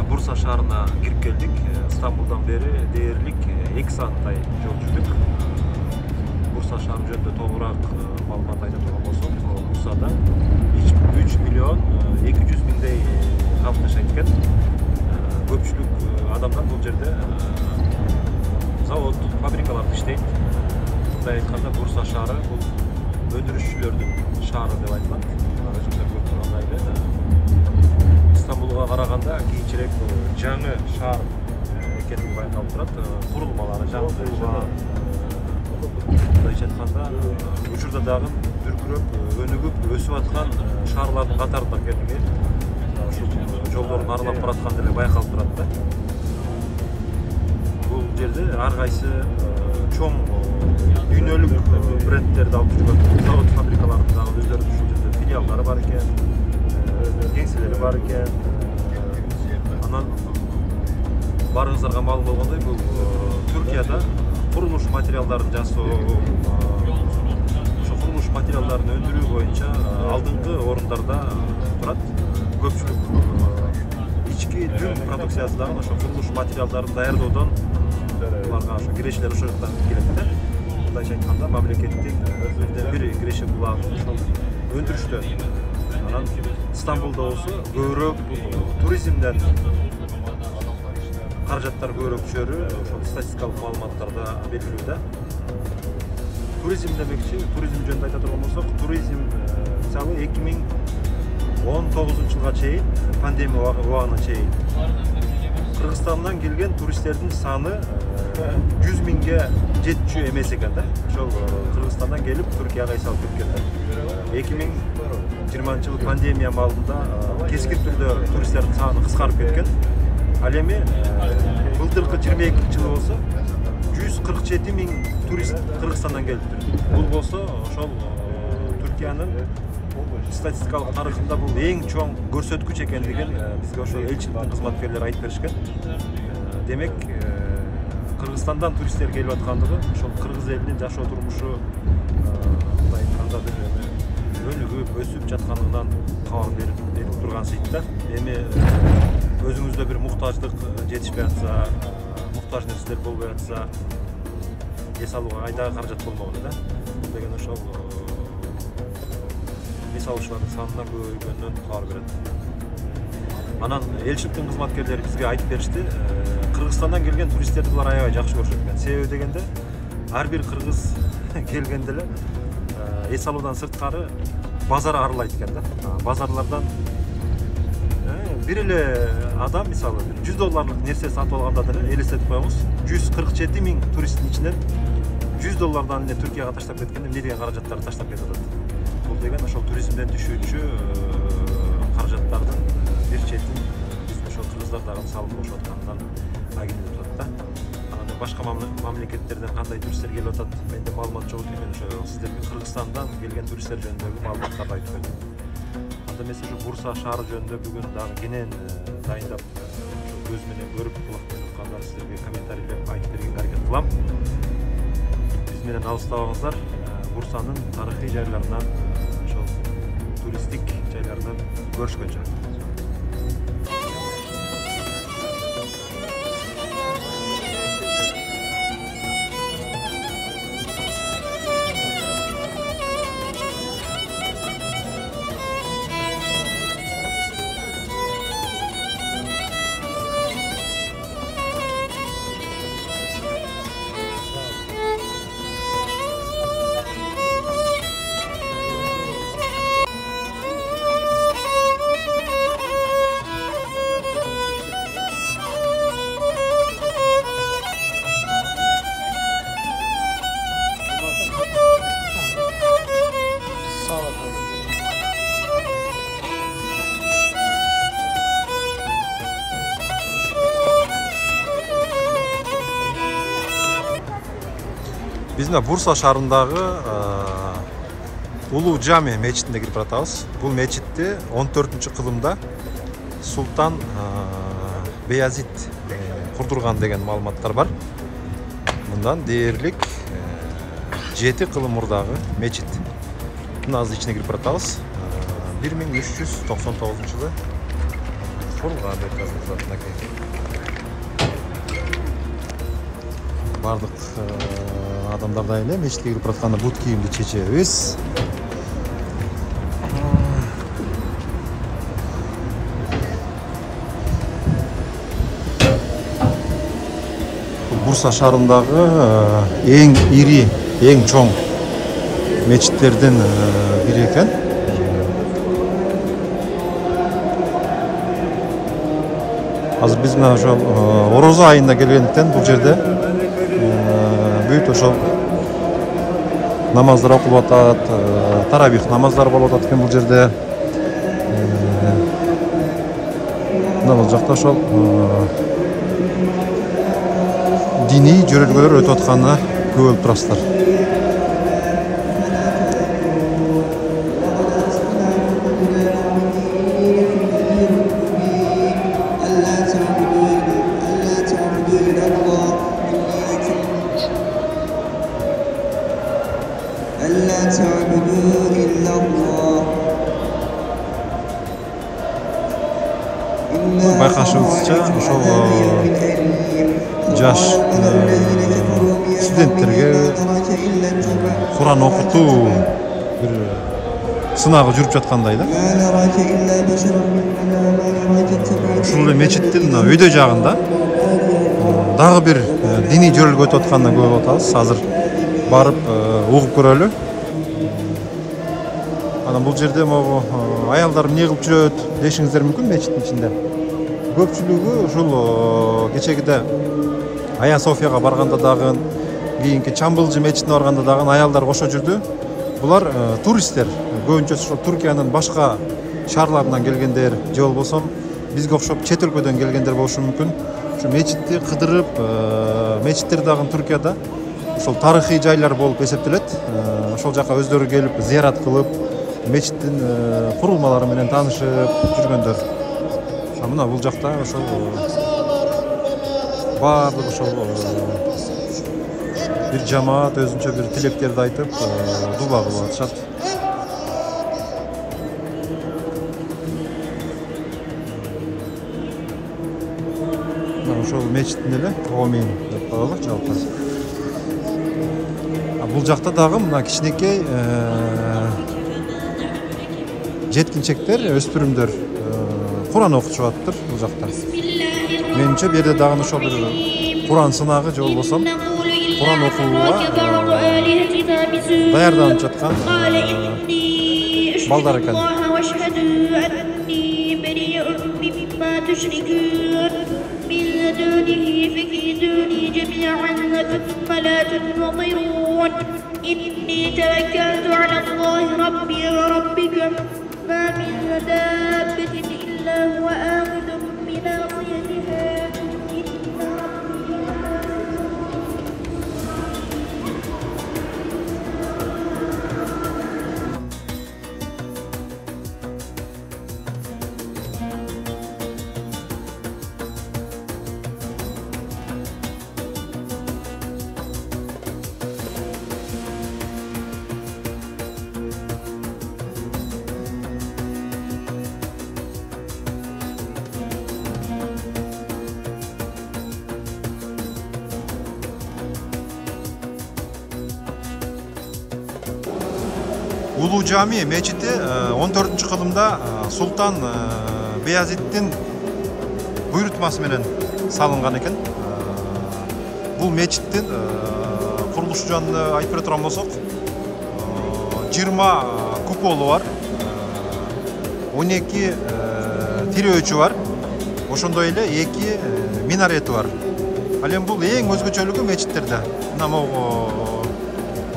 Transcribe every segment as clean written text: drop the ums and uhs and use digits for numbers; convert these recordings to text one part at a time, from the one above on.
Bursa şаарына кирип келдик. Стамбулдан бери дээрлик 2 сааттай жол жүрдүк. Бурса шаары жөнүндө толугураак маалымат айта турган болсок, Бурсада 3 миллион 200 миңдей халк жашайт экен. Көпчүлүк адамдар бул жерде завод, фабрикаларда иштейт. Мындай айтканда Бурса шаары бул өндүрүшчүлөрдүн шаары деп айтылат. Өзүңүздөр көрүп тургандай эле Стамбулга караганда кийинчерээк жаңы шаар экендиги байкалып турат. Курулмалары жаңы курулган. Мындайча айтканда учурда дагы дүркүрөп, өнүгүп, өсүп аткан шаарлардын катарында экендиги ушул жолдорун аралап баратканда эле байкалып турат да. Бул жерде ар кайсы чоң дүйнөлүк брендтерди алып жүргөн завод фабрикаларында өздөрүнүн ушул жерде филиалдары бар экен. Кеңселери бар экен. Анан барыңыздарга маалым болгондой, бул Түркияда курулуш материалдарын жасоо, ошо курулуш материалдарын өндүрүү боюнча алдыңкы орундарда турат. Көпчүлүк ички жүн продукциясындагы ошо курулуш материалдарын даярдоодон буларга ошо кирешелер ошол жактан келет да. Мындайча айтканда мамлекеттин бир киреше булагы ошол өндүрүштө. Анан Стамбулда болсо көбүрөөк туризмден каражаттар көбүрөөк түшөрү ошол статистикалык маалыматтарда белгилүү да. Туризм демекчи, туризм жөнүндө айта турган болсок, туризм мисалы 2019 жылга чейин, пандемия убагына чейин Кыргызстандан келген туристтердин саны 100 миңге жетчү эмес экен да. Ошол Кыргызстандан келип Түркияга эс алып кеткен да. 2020 жылы пандемия маалында кескин түрдө туристтердин саны кыскарып кеткен. Ал эми былтыркы 22 жылы болсо 147 миң турист Кыргызстандан келиптир. Бул болсо ошол Түркиянын статистикалык тарыхында бул эң чоң көрсөткүч экендигин бизге ошо элчиликтин кызматкерлери айтып беришкен. Демек, Кыргызстандан туристтер келип аткандыгы ошол кыргыз элинин жашоо турмушу мындай айтканда бир өнүгүп, өсүп жатканынан кабар берип турган сыйт да. Эми өзүңүздө бир муктаждык жетишпей атса, муктаж нерселер болбой атса, эс алууга айдагы каражат болмогон да. Деген ошол эс алуучулардын санынан көбөйгөнүнөн кабар берет. Анан элчиликтин кызматкерлери бизге айтып беришти, Кыргызстандан келген туристтерди булар аябай жакшы көрүшөт экен. Себеби дегенде, ар бир кыргыз келгенде эле эс алуудан сырткары базар аралайт экен да. Базарлардан бир эле адам мисалы $100 нерсе сатып алганда деле элестетип коебуз. 147 миң туристтин ичинен $100 эле Түркияга таштап кеткенде эмне деген каражаттарды таштап кетип атат. Бул деген ошол туризмден түшүүчү каражаттардын бир четин биз ошол кыргыздар дагы салып кошуп атканынан агилип турат да. Анан башка мамлекеттерден кандай туристтер келип атат, менде маалымат жок экен. Ошо сиздерге Кыргызстандан келген туристтер жөнүндөгү маалыматтарды айтып бердим. Анда эмес ошо Бурса шаары жөнүндө бүгүн дагы кенен дайындап, көз менен көрүп, кулак менен укканда сиздерге комментарийлеп айтып бергенге аракет кылам. Биз менен алыстабаңыздар. Бурсанын тарыхый жайларынан, ошол туристтик жайларынан көрүшкөнчө. Биз Бурса шаарындагы Улуу Жами мечитине кирип баратабыз. Бул мечитти 14-кылымда Султан Беязид курдурган деген маалыматтар бар. Мындан дээрлик 7 кылым мурдагы мечит. Мына азыр ичине кирип баратабыз. 1399 жылы машһур Америкада мынакей. Бардык адамдарда эле мечитке кирип баратканда бут кийимди чечебиз. Бурса шаарындагы эң ири, эң чоң мечиттердин бири экен. Азыр биз мына ошол Орозо айында келгендиктен бул жерде бүт ошол намаздар окулуп атат, таравих намаздар болуп атат экен бул жерде. Мына бул жакта ошол диний жөрөлгөлөр өтүп атканына күбө болуп турасыздар. Байкашыбызча ошол жаш студенттерге Куран окутуу бир сынагы жүрүп жаткандай да. Ушул эле мечиттин өйдө жагында дагы бир диний жөрөлгө өтүп атканына күбө болуп атабыз. Азыр барып угуп көрөлү. Анан бул жерде могу аялдар эмне кылып жүрөт дешиңиздер мүмкүн мечиттин ичинде. Көпчүлүгү ушул кечегиде Ая Софияга барганда дагы, кийинки Чамбылжы мечитине барганда дагы аялдар кошо жүрдү. Булар туристтер, көбүнчө ошол Түркиянын башка шаарларынан келгендер, же болбосо бизге окшоп чет өлкөдөн келгендер болушу мүмкүн. Ушу мечитти кыдырып, мечиттер дагы Түркияда ошол тарыхый жайлар болуп эсептелет. Ошол жака өздөрү келип, зыярат кылып, мечиттин курулмалары менен таанышып жүргөндөр. Мына бул жакта ошол баардык ошол бир жамаат өзүнчө бир тилектерди айтып, дуба кылып атышат. Мына ошол мечиттин эле Омин деп коелу жалпы. Бул жакта дагы мына кичинекей жеткинчектер, өспүрүмдөр Куран окутуп атыптыр бул жакта. Менимче бу жерде дагы ошол бир Куран сынагы же болбосо Куран окууга даярданып жаткан балдар экен. هو آخذ بناصيتها إن Улуу Жами мечити 14-кылымда Султан Беязиттин буйрутмасы менен салынган экен. Бул мечиттин курулушу жөнүндө айтып бере турган болсок, 20 куполу бар, 12 тирөөчү бар, ошондой эле 2 минарети бар. Ал эми бул эң өзгөчөлүгү мечиттерде. Мына могу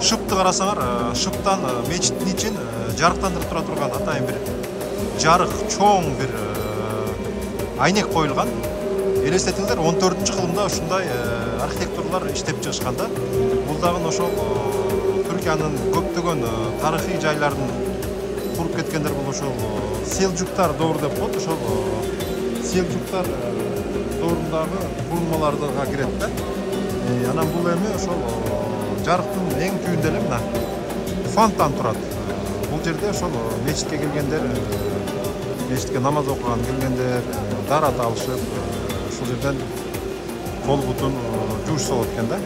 шыпты карасаңар, шыптан мечиттин ичин жарыктандырып тура турган атайын бир жарык, чоң бир айнек коюлган. Элестетиңиздер, 14-кылымда ушундай архитекторлор иштеп чыгышкан да. Бул дагы ошол Түркиянын көптөгөн тарыхый жайларын куруп кеткендер бул ошол Селжуктар доор деп коет. Ошол Селжуктар доорундагы курулмаларга кирет да. Анан бул эми ошол жарыктын эң түбүндө эле мына фонтан турат. Бул жерде ошол мечитке келгендер мешітке намаз оқыған келгендер даарат алышып ушул жерден кол бутун жуушса болот экен да.